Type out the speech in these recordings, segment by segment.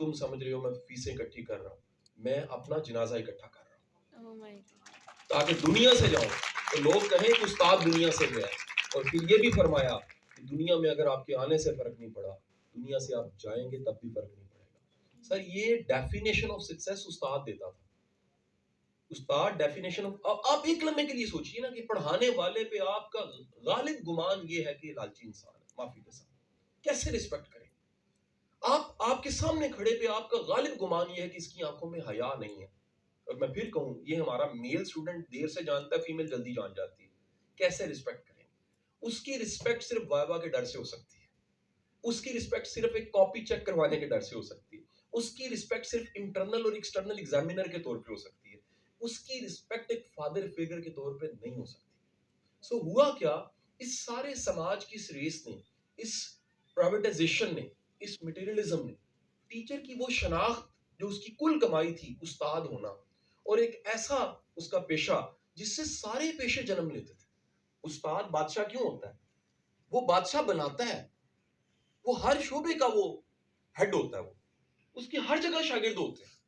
تم سمجھ رہے ہو میں فیسیں اکٹھی کر رہا ہوں, میں اپنا جنازہ اکٹھا کر رہا ہوں تاکہ دنیا سے جاؤں تو لوگ کہیں کہ استاد دنیا سے گیا. اور پھر یہ بھی فرمایا کہ دنیا میں اگر آپ کے آنے سے فرق نہیں پڑا, دنیا سے آپ جائیں گے تب بھی فرق نہیں پڑے گا. سر یہ ڈیفینیشن آف سکسیس استاد دیتا تھا. استاد ڈیفینیشن آپ ایک لمحے کے لیے سوچئے نا کہ پڑھانے والے پہ آپ کا غالب گمان یہ ہے کہ یہ لالچی انسان ہے, معافی کے ساتھ کیسے رسپیکٹ کریں. آپ کے سامنے کھڑے پہ آپ کا غالب گمان یہ ہے کہ اس کی آنکھوں میں حیا نہیں ہے. اور میں پھر کہوں, یہ ہمارا میل اسٹوڈنٹ دیر سے جانتا ہے, فیمیل جلدی جان جاتی ہے. کیسے رسپیکٹ کریں. اس کی رسپیکٹ صرف وائوا کے ڈر سے ہو سکتی ہے. اس کی رسپیکٹ صرف ایک کاپی چیک کروانے کے ڈر سے ہو سکتی ہے. اس کی رسپیکٹ صرف انٹرنل اور ایکسٹرنل ایگزامینر کے طور پہ ہو سکتی ہے. اس کی رسپیکٹ ایک فادر فگر کے طور پہ نہیں ہو سکتی. سو ہوا کیا, اس سارے سماج کی اس ریس نے, اس پرائیویٹائزیشن نے, اس مٹیریلزم نے ٹیچر کی وہ شناخت جو اس کی کل کمائی تھی, استاد ہونا, اور ایک ایسا اس کا پیشہ جس سے سارے پیشے جنم لیتے تھے. استاد بادشاہ کیوں ہوتا ہے؟ وہ بادشاہ بناتا ہے, وہ ہر شعبے کا وہ ہیڈ ہوتا ہے, وہ اس کی ہر جگہ شاگرد ہوتے ہیں.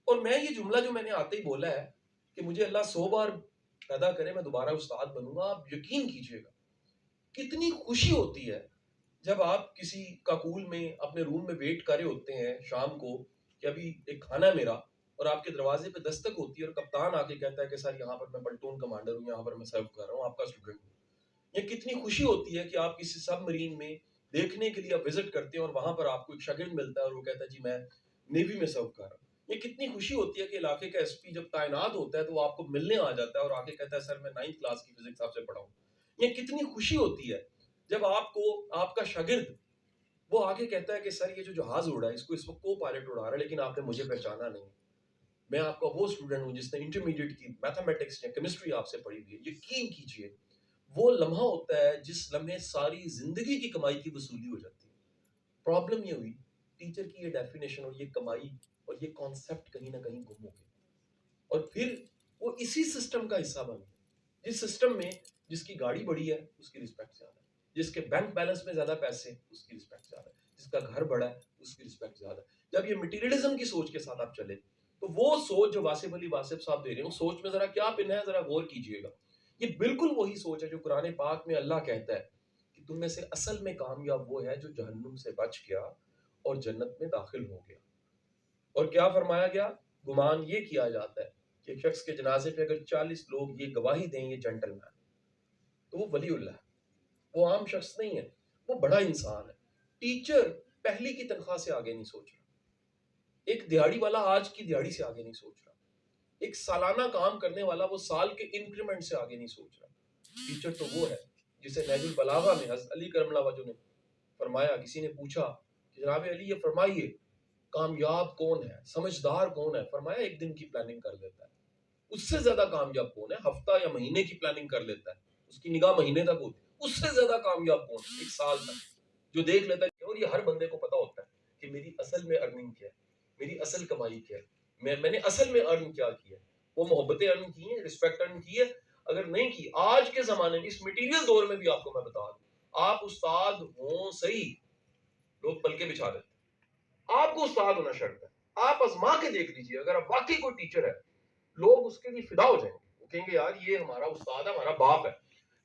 اور میں یہ جملہ جو میں نے آتے ہی بولا ہے کہ مجھے اللہ 100 بار پیدا کرے میں دوبارہ استاد بنوں گا, آپ یقین کیجئے گا کتنی خوشی ہوتی ہے جب آپ کسی کاکول میں اپنے روم میں ویٹ کر رہے ہوتے ہیں شام کو کہ ابھی ایک کھانا ہے میرا, اور آپ کے دروازے پہ دستک ہوتی ہے اور کپتان آ کے کہتا ہے کہ سر یہاں پر میں پلٹون کمانڈر ہوں, یہاں پر میں سرو کر رہا ہوں, آپ کا اسٹوڈنٹ ہوں. یہ کتنی خوشی ہوتی ہے کہ آپ کسی سب مرین میں دیکھنے کے لیے آپ وزٹ کرتے ہیں اور وہاں پر آپ کو ایک شاگرد ملتا ہے اور وہ کہتا ہے جی میں نیوی میں سرو کر رہا ہوں. یہ کتنی خوشی ہوتی ہے کہ علاقے کا ایس پی جب تعینات ہوتا ہے تو وہ آپ کو ملنے آ جاتا ہے اور آ کے کہتا ہے سر میں 9th کلاس کی فزکس آپ سے پڑھا ہوں. یہ کتنی خوشی ہوتی ہے جب آپ کو آپ کا شاگرد وہ آگے کہتا ہے کہ سر یہ جو جہاز اڑا ہے اس کو اس وقت کو پائلٹ اڑا رہا ہے لیکن آپ نے مجھے پہچانا نہیں, میں آپ کا وہ اسٹوڈنٹ ہوں جس نے انٹرمیڈیٹ کی میتھمیٹکس یا کیمسٹری آپ سے پڑھی ہوئی ہے. یقین کیجئے وہ لمحہ ہوتا ہے جس لمحے ساری زندگی کی کمائی کی وصولی ہو جاتی ہے. پرابلم یہ ہوئی ٹیچر کی یہ ڈیفینیشن اور یہ کمائی اور یہ کانسیپٹ کہیں نہ کہیں گم ہو گیا, اور پھر وہ اسی سسٹم کا حصہ بن گیا جس سسٹم میں جس کی گاڑی بڑی ہے اس کی رسپیکٹ زیادہ ہے, جس کے بینک بیلنس میں زیادہ پیسے اس کی رسپیکٹ زیادہ ہے, جس کا گھر بڑا ہے اس کی رسپیکٹ زیادہ ہے. جب یہ مٹیریلزم کی سوچ کے ساتھ آپ چلے تو وہ سوچ جو واصف علی واصف صاحب دے رہے ہیں اس سوچ میں ذرا کیا پن ہے, ذرا غور کیجئے گا. یہ بالکل وہی سوچ ہے جو قرآن پاک میں اللہ کہتا ہے کہ تم میں سے اصل میں کامیاب وہ ہے جو جہنم سے بچ گیا اور جنت میں داخل ہو گیا. اور کیا فرمایا گیا؟ گمان یہ کیا جاتا ہے کہ ایک شخص کے جنازے پہ اگر 40 لوگ یہ گواہی دیں یہ جنٹل مین تو وہ ولی اللہ ہے, وہ عام شخص نہیں ہے, وہ بڑا انسان ہے. ٹیچر پہلی کی تنخواہ سے آگے نہیں سوچ رہا, ایک دیہاڑی والا آج کی دیہاڑی سے آگے نہیں سوچ رہا, ایک سالانہ کام کرنے والا وہ سال کے انکریمنٹ سے آگے نہیں سوچ رہا. ٹیچر تو وہ ہے جسے نہج البلاغہ میں حضرت علی کرم اللہ وجہ نے فرمایا, کسی نے پوچھا کہ جناب علی یہ فرمائیے کامیاب کون ہے, سمجھدار کون ہے؟ فرمایا ایک دن کی پلاننگ کر لیتا ہے. اس سے زیادہ کامیاب کون ہے؟ ہفتہ یا مہینے کی پلاننگ کر لیتا ہے, اس کی نگاہ مہینے تک ہوتی ہے. اس سے زیادہ کامیاب کون ہے؟ ایک سال تک جو دیکھ لیتا ہے. اور یہ ہر بندے کو پتا ہوتا ہے کہ میری اصل میں ارننگ کیا ہے, میری اصل کمائی کیا ہے, میں نے اصل میں ارن کیا کیا ہے. وہ محبتیں ارن کی ہیں, رسپیکٹ ارن کی ہے. اگر نہیں کی آج کے زمانے میں اس مٹیریل دور میں بھی آپ کو میں بتا دوں, آپ استاد ہوں صحیح, لوگ پلکے بچھا دیتے ہیں. آپ کو استاد ہونا شرط ہے. آپ آزما کے دیکھ لیجئے, اگر آپ واقعی کوئی ٹیچر ہے لوگ اس کے لیے فدا ہو جائیں گے, وہ کہیں گے یار یہ ہمارا استاد ہے, ہمارا باپ ہے.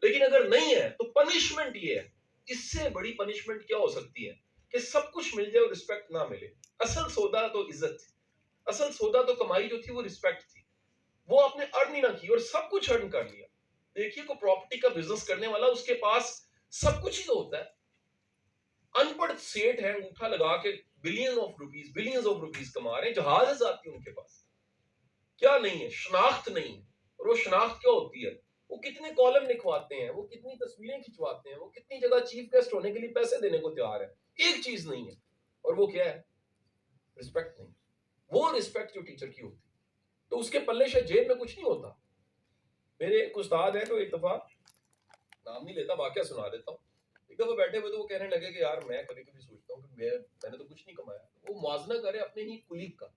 لیکن اگر نہیں ہے تو پنشمنٹ یہ ہے, اس سے بڑی پنشمنٹ کیا ہو سکتی ہے کہ سب کچھ مل جائے اور رسپیکٹ نہ ملے. اصل سودا تو عزت تھی, اصل سودا تو کمائی جو تھی وہ رسپیکٹ تھی. وہ آپ نے ارن ہی نہ کی اور سب کچھ ارن کر لیا. دیکھیے کو پراپرٹی کا بزنس کرنے والا اس کے پاس سب کچھ ہی تو ہوتا ہے. ان پڑھ سیٹ ہے انگوٹھا لگا کے بلینز آف روپیز کما رہے ہیں, جہاز آتی ان کے پاس, کیا نہیں ہے؟ شناخت نہیں ہے. اور وہ شناخت کیا ہوتی ہے؟ وہ کتنے کالم لکھواتے ہیں, وہ کتنی تصویریں کھنچواتے ہیں, وہ کتنی جگہ چیف گیسٹ ہونے کے لیے پیسے دینے کو تیار ہے. ایک چیز نہیں ہے, اور وہ کیا ہے؟ رسپیکٹ نہیں. وہ رسپیکٹ جو ٹیچر کی ہوتی تو اس کے پلے شاید جیب میں کچھ نہیں ہوتا. میرے ایک استاد ہے تو ایک دفعہ, نام نہیں لیتا, واقعہ سنا دیتا ہوں. ایک دفعہ بیٹھے ہوئے تو وہ کہنے لگے کہ یار میں کبھی کبھی سوچتا ہوں کہ میں نے تو کچھ نہیں کمایا. وہ موازنہ کرے اپنے ہی کلیگ کا.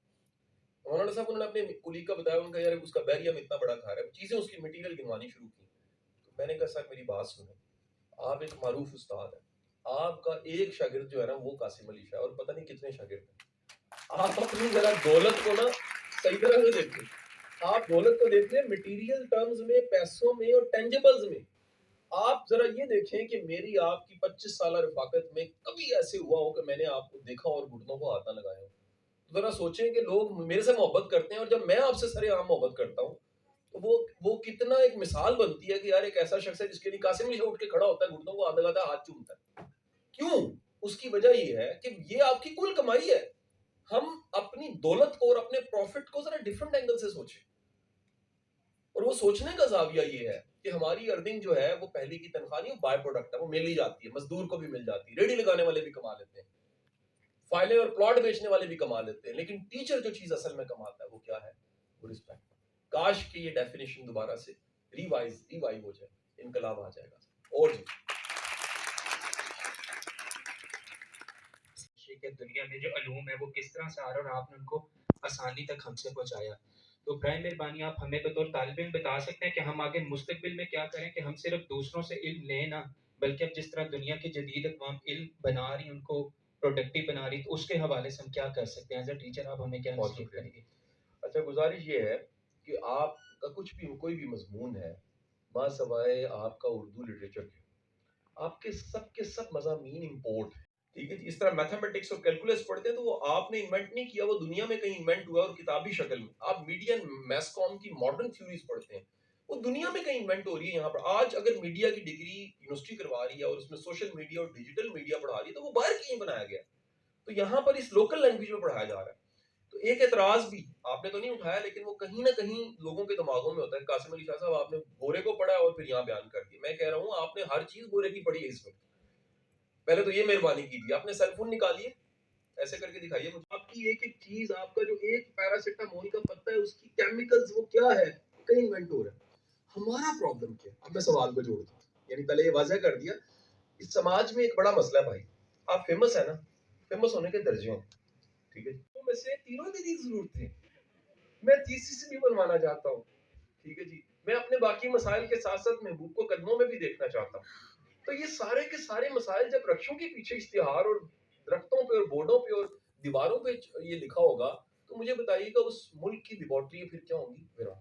مولانا صاحب انہوں نے اپنے کلیگ کا بتایا, ان کا یار اس کا بیریا میں اتنا بڑا گھر ہے, چیزیں اس کی مٹیریل گنوانی شروع کی. تو میں نے کہا سر میری بات سنیں, آپ ایک معروف استاد ہیں, آپ کا ایک شاگرد جو ہے نا وہ قاسم علی شاہ, اور پتہ نہیں کتنے شاگرد ہیں. آپ اپنی ذرا دولت کو نا صحیح طرح سے دیکھیں. آپ دولت کو دیکھ لیں مٹیریل ٹرمز میں, پیسوں میں اور ٹینجیبلز میں. آپ ذرا یہ دیکھیں کہ میری آپ کی 25 سالہ رفاقت میں کبھی ایسے ہوا ہو کہ میں نے آپ کو دیکھا اور گھٹنوں کو ہاتھ نہ لگایا ہو. ذرا سوچیں کہ لوگ میرے سے محبت کرتے ہیں اور جب میں آپ سے سرے عام محبت کرتا ہوں تو وہ کتنا ایک مثال بنتی ہے کہ یار ایک ایسا شخص ہے جس کے لیے قاسم علی شاہ اٹھ کے کھڑا ہوتا ہے, گھٹنوں کو ہاتھ لگاتا ہے, ہاتھ چومتا ہے. کیوں؟ اس کی وجہ یہ ہے کہ یہ آپ کی کل کمائی ہے. ہم اپنی دولت کو اور اپنے پروفٹ کو ذرا ڈفرنٹ اینگل سے سوچیں, اور وہ سوچنے کا زاویہ یہ ہے کہ ہماری ارننگ جو ہے وہ پہلی کی تنخواہ نہیں, وہ بائی پروڈکٹ ہے, وہ مل ہی جاتی ہے, مزدور کو بھی مل جاتی ہے, ریڈی لگانے والے بھی کما لیتے ہیں, فائلیں اور پلاٹ بیچنے والے بھی کما لیتے ہیں, لیکن ٹیچر جو چیز اصل میں کماتا ہے وہ کیا ہے؟ وہ رسپیکٹ. کاش کہ یہ ڈیفینیشن دوبارہ سے ریوائو ہو جائے, انقلاب آ جائے گا. اور جی کہ دنیا میں جو علوم ہے وہ کس طرح سے آ رہا ہے اور آپ نے ان کو آسانی تک ہم سے پہنچایا. تو برائے مہربانی آپ ہمیں بطور طالب علم بتا سکتے ہیں کہ ہم آگے مستقبل میں کیا کریں, کہ ہم صرف دوسروں سے علم لیں نہ, بلکہ اب جس طرح دنیا کی جدید اقوام علم بنا رہی ان کو پروڈکٹیو بنا رہی, تو اس کے حوالے سے ہم کیا کر سکتے ہیں ایز اے ٹیچر, آپ ہمیں کیا نصیحت کریں گے؟ اچھا, گزارش یہ ہے کہ آپ کا کچھ بھی کوئی بھی مضمون ہے, ماں سوائے آپ کا اردو لٹریچر کے, آپ کے سب مضامین امپورٹ ہیں. ٹھیک ہے جی, اس طرح میتھمیٹکس اور کیلکولس پڑھتے ہیں تو وہ آپ نے انوینٹ نہیں کیا, وہ دنیا میں کہیں انوینٹ ہوا اور کتابی شکل میں. آپ میڈیا میس کام کی ماڈرن تھیوریز پڑھتے ہیں, وہ دنیا میں کہیں انوینٹ ہو رہی ہے. یہاں پر آج اگر میڈیا کی ڈگری یونیورسٹی کروا رہی ہے اور اس میں سوشل میڈیا اور ڈیجیٹل میڈیا پڑھا رہی ہے تو وہ باہر کہیں بنایا گیا, تو یہاں پر اس لوکل لینگویج میں پڑھایا جا رہا ہے. تو ایک اعتراض بھی آپ نے تو نہیں اٹھایا, لیکن وہ کہیں نہ کہیں لوگوں کے دماغوں میں ہوتا ہے. قاسم علی شاہ صاحب, آپ نے گورے کو پڑھا اور پھر یہاں بیان کر دیا. میں کہہ رہا ہوں آپ نے ہر چیز گورے کی پڑھی ہے اس وقت. پہلے تو یہ مہربانی کیجیے, آپ نے سیل فون نکالیے, ایسے کر کے دکھائیے مجھے آپ کی ایک ایک چیز, آپ کا جو ایک پیراسیٹامول کا پتا ہے اس کی کیمیکلز وہ کیا ہے, کہیں انوینٹ ہو رہا ہے. ہمارا پرابلم کیا ہے؟ اب میں سوال کو جوڑ دوں, یعنی پہلے یہ واضح کر دیا, اس سماج میں ایک بڑا مسئلہ ہے بھائی. آپ فیمس ہے نا, فیمس ہونے کے درجے ہیں, ٹھیک ہے, تو میں سے تینوں میری ضرورت ہے, میں تیسری سے بھی بنوانا چاہتا ہوں. ٹھیک ہے جی, میں اپنے باقی مسائل کے ساتھ ساتھ محبوب کو قدموں میں بھی دیکھنا چاہتا ہوں. تو یہ سارے کے سارے مسائل جب رکشوں کے پیچھے اشتہار اور درختوں پہ اور بورڈوں پہ اور دیواروں پہ یہ لکھا ہوگا, تو مجھے بتائیے گا اس ملک کی لیبارٹری پھر کیا ہوں گی. میرا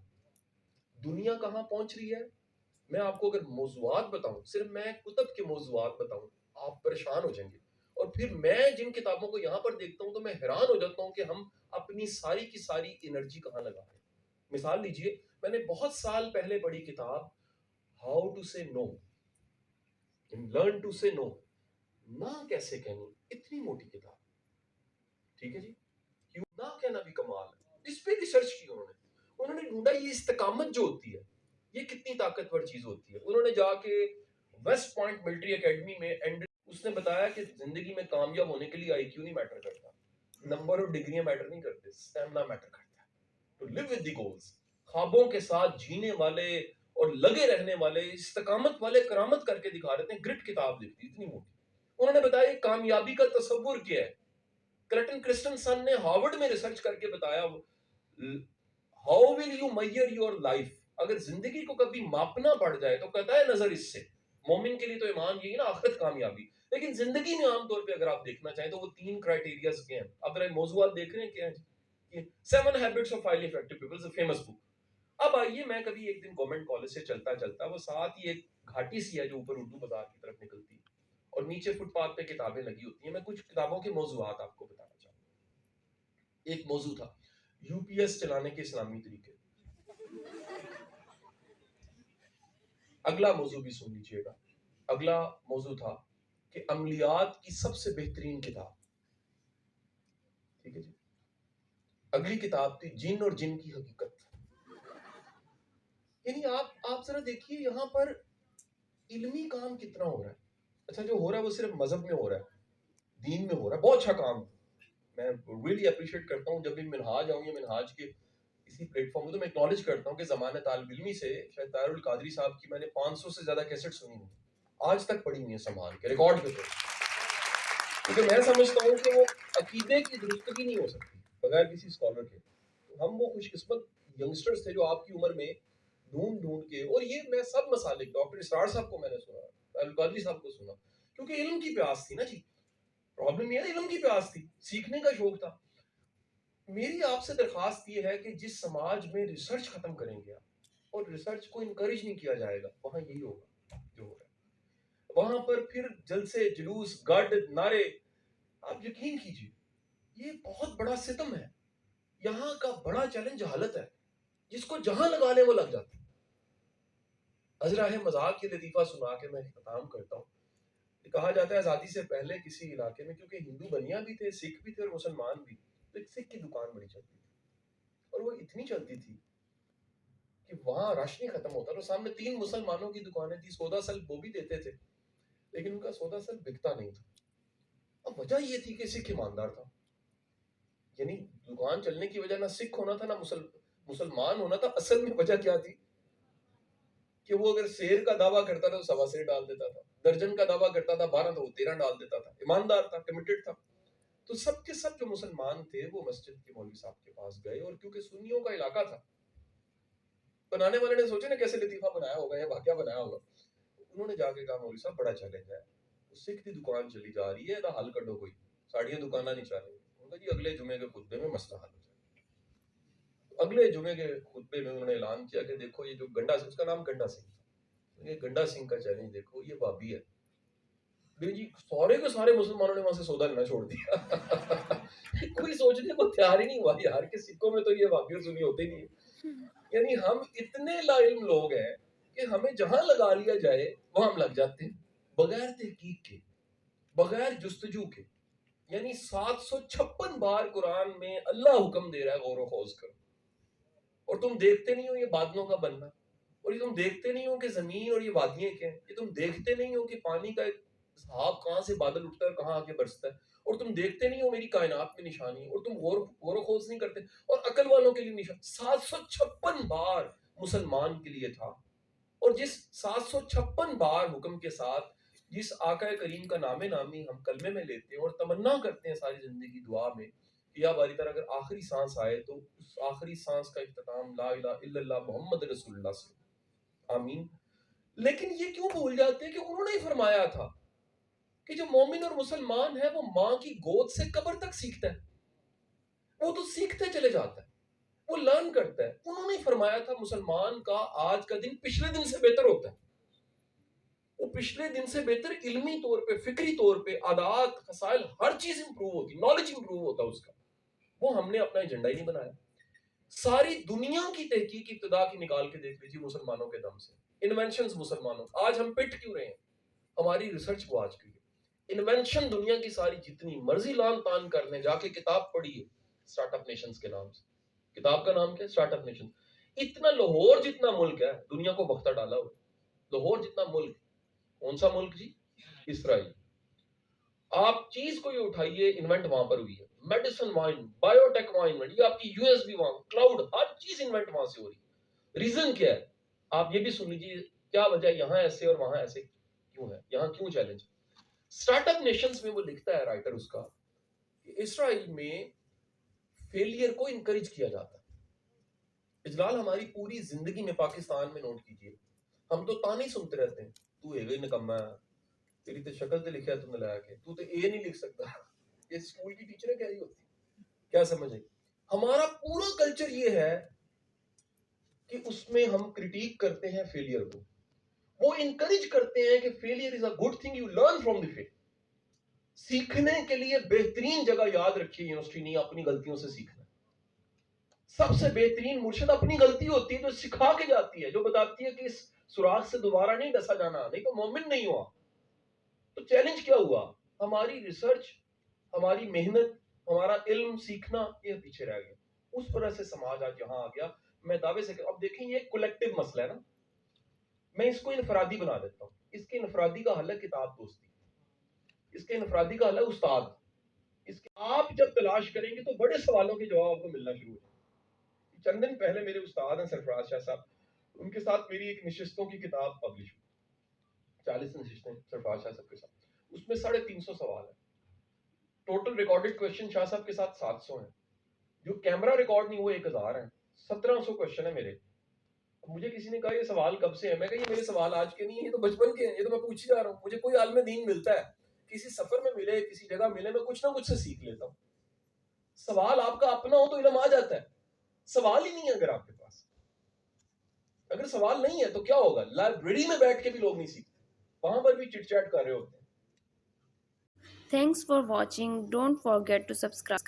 دنیا کہاں پہنچ رہی ہے. میں آپ کو اگر موضوعات بتاؤں, صرف میں کتب کے موضوعات بتاؤں, آپ پریشان ہو جائیں گے. اور پھر میں جن کتابوں کو یہاں پر دیکھتا ہوں تو میں حیران ہو جاتا ہوں کہ ہم اپنی ساری کی ساری انرجی کہاں لگا رہے ہیں. مثال لیجئے, میں نے بہت سال پہلے پڑھی کتاب ہاؤ ٹو سے نو, لرن ٹو سے نو, نہ کیسے کہنی, اتنی موٹی کتاب. ٹھیک ہے جی, کیوں نہ کہنا بھی کمال ہے. اس پہ ریسرچ کی انہوں نے ڈھونڈا یہ استقامت جو ہوتی ہے یہ کتنی طاقتور چیز ہوتی ہے. انہوں نے جا کے ویسٹ پوائنٹ ملٹری اکیڈمی میں اس نے بتایا کہ زندگی میں کامیاب ہونے کے لیے آئی کیو نہیں میٹر کرتا, نمبر اور ڈگریاں میٹر نہیں کرتے, اسٹیمنا میٹر کرتا ہے. To live with the goals, خوابوں کے ساتھ جینے والے اور لگے رہنے والے, استقامت والے کرامت کر کے دکھا رہے ہیں. گرٹ کتاب لکھی اتنی موٹی. انہوں نے بتایا کامیابی کا تصور کیا ہے. کلٹن کرسٹنسن نے ہارورڈ میں ریسرچ کر کے بتایا how will you measure your life. اگر زندگی کو کبھی ماپنا پڑ جائے تو کہتا ہے نظر اس سے. مومن کے لیے تو ایمان یہی نا, آخرت کامیابی. لیکن زندگی میں عام طور پہ اگر آپ دیکھنا چاہیں تو وہ 3 کرائٹیریاز کے ہیں. اب ذرا موضوعات دیکھ رہے ہیں کیا ہیں, 7 habits of highly effective people, famous book. اب آئیے, میں کبھی ایک دن گورنمنٹ کالج سے چلتا چلتا, وہ ساتھ ہی ایک گھاٹی سی ہے جو اوپر اردو بازار کی طرف نکلتی ہے اور نیچے فٹ پاتھ پہ کتابیں لگی ہوتی ہیں. میں کچھ کتابوں کے موضوعات آپ کو بتانا چاہوں گا. ایک موضوع تھا یو پی ایس چلانے کے اسلامی طریقے. اگلا موضوع بھی سن لیجیے گا. اگلا موضوع تھا کہ عملیات کی سب سے بہترین کتاب. ٹھیک ہے جی. اگلی کتاب تھی جن اور جن کی حقیقت. یعنی آپ ذرا دیکھیے یہاں پر علمی کام کتنا ہو رہا ہے. اچھا, جو ہو رہا ہے وہ صرف مذہب میں ہو رہا ہے, دین میں ہو رہا ہے, بہت اچھا کام. میں ریئلی اپریشیٹ کرتا ہوں جب بھی منہاج آؤں یا منہاج کے اسی پلیٹ فارم میں, تو میں اکنالج کرتا ہوں کہ زمانہ طالب علمی سے شاید طاہر القادری صاحب کی میں نے 500 سے زیادہ کیسٹ سنی ہوئی, آج تک پڑھی ہوئی ہیں سنبھال کے ریکارڈ پہ. کیونکہ میں سمجھتا ہوں کہ وہ عقیدے کی درستگی نہیں ہو سکتی بغیر کسی اسکالر کے. تو ہم وہ خوش قسمت ینگسٹرز تھے جو آپ کی عمر میں ڈھونڈ کے, اور یہ میں سب مسالک ڈاکٹر اسرار صاحب کو میں نے سنا, طاہر القادری صاحب کو سنا, کیونکہ علم کی پیاس تھی نا جی. پرابلم یہ ہے, علم کی پیاس تھی, سیکھنے کا شوق تھا. میری آپ سے درخواست یہ ہے کہ جس سماج میں ریسرچ ختم کریں گے آپ اور ریسرچ کو انکریج نہیں کیا جائے گا وہاں یہی ہوگا جو ہو رہا ہے. وہاں پر پھر جلسے جلوس گڈ نعرے. آپ یقین کیجیے یہ بہت بڑا ستم ہے. یہاں کا بڑا چیلنج جہالت ہے جس کو جہاں لگا لے وہ لگ جاتا ہے. ازراہ مذاق یہ لطیفہ سنا کے میں اختتام کرتا ہوں. کہا جاتا ہے آزادی سے پہلے کسی علاقے میں کیونکہ ہندو بنیاں بھی تھے سکھ بھی تھے اور مسلمان بھی تو ایک سکھ کی دکان بڑی چلتی تھی اور وہ اتنی چلتی تھی کہ وہاں رش نہیں ختم ہوتا. تو سامنے 3 مسلمانوں کی دکانیں تھی سودا سل وہ بھی دیتے تھے لیکن ان کا سودا سل بکتا نہیں تھا. اب وجہ یہ تھی کہ سکھ ایماندار تھا. یعنی دکان چلنے کی وجہ نہ سکھ ہونا تھا نہ مسلمان ہونا تھا. اصل میں وجہ کیا تھی کہ وہ اگر سیر کا دعویٰ کرتا تھا تو 1.25 سیر ڈال دیتا تھا, درجن کا دعویٰ کرتا تھا 12 تو وہ 13 ڈال دیتا تھا. ایماندار تھا, کمیٹڈ تھا. تو سب کے سب جو مسلمان تھے وہ مسجد کے مولوی صاحب کے پاس گئے اور کیونکہ سنیوں کا علاقہ تھا بنانے والے نے سوچے نا کیسے لطیفہ بنایا ہوگا یا واقعہ بنایا ہوگا. انہوں نے جا کے کہا مولوی صاحب بڑا چیلنج ہے سکھ کی دکان چلی جا رہی ہے حل کڈو کوئی ساڑیاں دکانیں نہیں چل رہی. انہوں نے کہا جی اگلے جمعے کے خطبے میں مسئلہ حل ہو جائے. اگلے جمعے کے خطبے میں انہوں نے اعلان کیا کہ دیکھو یہ جو گنڈا سنگھ, اس کا نام گنڈا سنگھ تھا, یہ گنڈا سنگھ کا چیلنج دیکھو یہ بابی ہے. جی سارے کے سارے مسلمانوں نے وہاں سے سودا لینا چھوڑ دیا. کوئی سوچنے کو تیار ہی نہیں ہوا یار کہ سکھوں میں تو یہ بابی اور سنی ہوتے نہیں ہے. یعنی ہم اتنے لا علم لوگ ہیں کہ ہمیں جہاں لگا لیا جائے وہاں ہم لگ جاتے ہیں بغیر تحقیق کے بغیر جستجو کے. یعنی 756 بار قرآن میں اللہ حکم دے رہا ہے غور و خوض کرو اور تم دیکھتے نہیں ہو یہ بادلوں کا بننا, اور یہ تم دیکھتے نہیں ہو کہ زمین اور یہ وادیاں کیا ہیں, یہ تم دیکھتے نہیں ہو کہ پانی کا ایک صحاب کہاں سے بادل اٹھتا ہے اور کہاں آگے برستا ہے, اور تم دیکھتے نہیں ہو میری کائنات میں نشانی, اور تم غور و خوض نہیں کرتے. اور عقل والوں کے لیے نشان 756 بار مسلمان کے لیے تھا. اور جس 756 بار حکم کے ساتھ جس آقا کریم کا نام نامی ہم کلمے میں لیتے ہیں اور تمنا کرتے ہیں ساری زندگی دعا میں کہ یا باری تعالیٰ اگر آخری سانس آئے تو اس آخری سانس کا اختتام لا الہ الا اللہ محمد رسول اللہ سے, آمین. لیکن یہ کیوں بھول جاتے ہیں کہ انہوں نے ہی فرمایا تھا کہ جو مومن اور مسلمان ہے وہ ماں کی گود سے قبر تک سیکھتا ہے, وہ تو سیکھتے چلے جاتا ہے, وہ لرن کرتا ہے. انہوں نے فرمایا تھا مسلمان کا آج کا دن پچھلے دن سے بہتر ہوتا ہے. وہ پچھلے دن سے بہتر علمی طور پہ فکری طور پہ عادات خصائل ہر چیز امپروو ہوتی, نالج امپروو ہوتا اس کا. وہ ہم نے اپنا ایجنڈا ہی نہیں بنایا. ساری دنیا کی تحقیق ابتدا کی نکال کے دیکھ لیجیے مسلمانوں کے دم سے. انوینشنز مسلمانوں, آج ہم پٹ کیوں رہے ہیں, ہماری ریسرچ کو آج کی انوینشن دنیا کی ساری جتنی مرضی لان تان کرنے جا کے کتاب پڑھیے اسٹارٹ اپ نیشنز کے نام سے. کتاب کا نام کیا ہے؟ Start up nation. اتنا لاہور جتنا ملک ہے دنیا کو بختہ ڈالا ہوا. لاہور جتنا ملک, کون سا ملک جی؟ اسرائیل. آپ چیز کو یہ اٹھائیے انوینٹ وہاں پر ہوئی ہے. میڈیسن وہاں, بایو ٹیک وہاں انوینٹ, یہ آپ کی یو ایس بی وہاں, کلاؤڈ, ہر چیز انوینٹ وہاں سے ہو رہی ہے. ریزن کیا ہے آپ یہ بھی سن لیجیے, کیا وجہ یہاں ایسے اور وہاں ایسے کیوں ہے, یہاں کیوں چیلنج. اسٹارٹ اپ نیشنز میں وہ لکھتا ہے رائٹر اس کا کہ اسرائیل میں فیلئر کو انکریج کیا جاتا ہے. اجلال ہماری پوری زندگی میں پاکستان میں نوٹ کیجئے ہم تو تانے سنتے رہتے ہیں, تو ہے گئی نکما ہے, تیری تو شکل تے لکھا ہے تو نلائق ہے, تو اے نہیں لکھ سکتا. یہ اسکول کی ٹیچریں کیا ہی ہوتی, کیا سمجھ آئی. ہمارا پورا کلچر یہ ہے کہ اس میں ہم کرٹیک کرتے ہیں فیلئر کو, وہ انکریج کرتے ہیں کہ failure is a good thing, you learn from the fail. سیکھنے کے لیے بہترین جگہ یاد رکھیے یونیورسٹی نہیں, اپنی غلطیوں سے سیکھنا. سب سے بہترین مرشد اپنی غلطی ہوتی ہے جو سکھا کے جاتی ہے, جو بتاتی ہے کہ اس سوراخ سے دوبارہ نہیں ڈسا جانا, نہیں تو مومن نہیں ہوا. تو چیلنج کیا ہوا, ہماری ریسرچ, ہماری محنت, ہمارا علم سیکھنا یہ پیچھے رہ گیا. اس طرح سے سماج آج یہاں آ گیا. میں دعوے سے اب دیکھیں یہ کولیکٹیو مسئلہ ہے نا, میں اس کو انفرادی بنا دیتا ہوں. اس کے انفرادی کا حل ہے کتاب دوستی, اس کے انفرادی کا حل ہے استاد. اس کے آپ جب تلاش کریں گے تو بڑے سوالوں کے جواب آپ کو ملنا شروع ہو جائے. چند دن پہلے میرے استاد ہیں سرفراز شاہ صاحب, ان کے ساتھ میری ایک نشستوں کی کتاب پبلش ہوئی, 40 نشستیں سرفراز شاہ صاحب کے ساتھ. اس میں 350 سوال ہیں. ٹوٹل ریکارڈڈ کوشچن شاہ صاحب کے ساتھ 700 ہیں, جو کیمرہ ریکارڈ نہیں وہ 1000 ہیں. 1700 کوشچن ہیں میرے. مجھے کسی نے کہا یہ سوال کب سے ہیں, میں کہا یہ میرے سوال آج کے نہیں ہیں, یہ تو بچپن کے ہیں, یہ تو میں پوچھ جا رہا ہوں. مجھے کوئی عالم دین ملتا ہے, کسی سفر میں ملے, کسی جگہ ملے, میں کچھ نہ کچھ سے سیکھ لیتا ہوں. سوال آپ کا اپنا ہو تو علم آ جاتا ہے. سوال ہی نہیں ہے اگر آپ کے پاس, اگر سوال نہیں ہے تو کیا ہوگا؟ لائبریری میں بیٹھ کے بھی لوگ نہیں سیکھتے, وہاں پر بھی چٹ چیٹ کر رہے ہوتے ہیں. Thanks for watching. Don't forget to subscribe.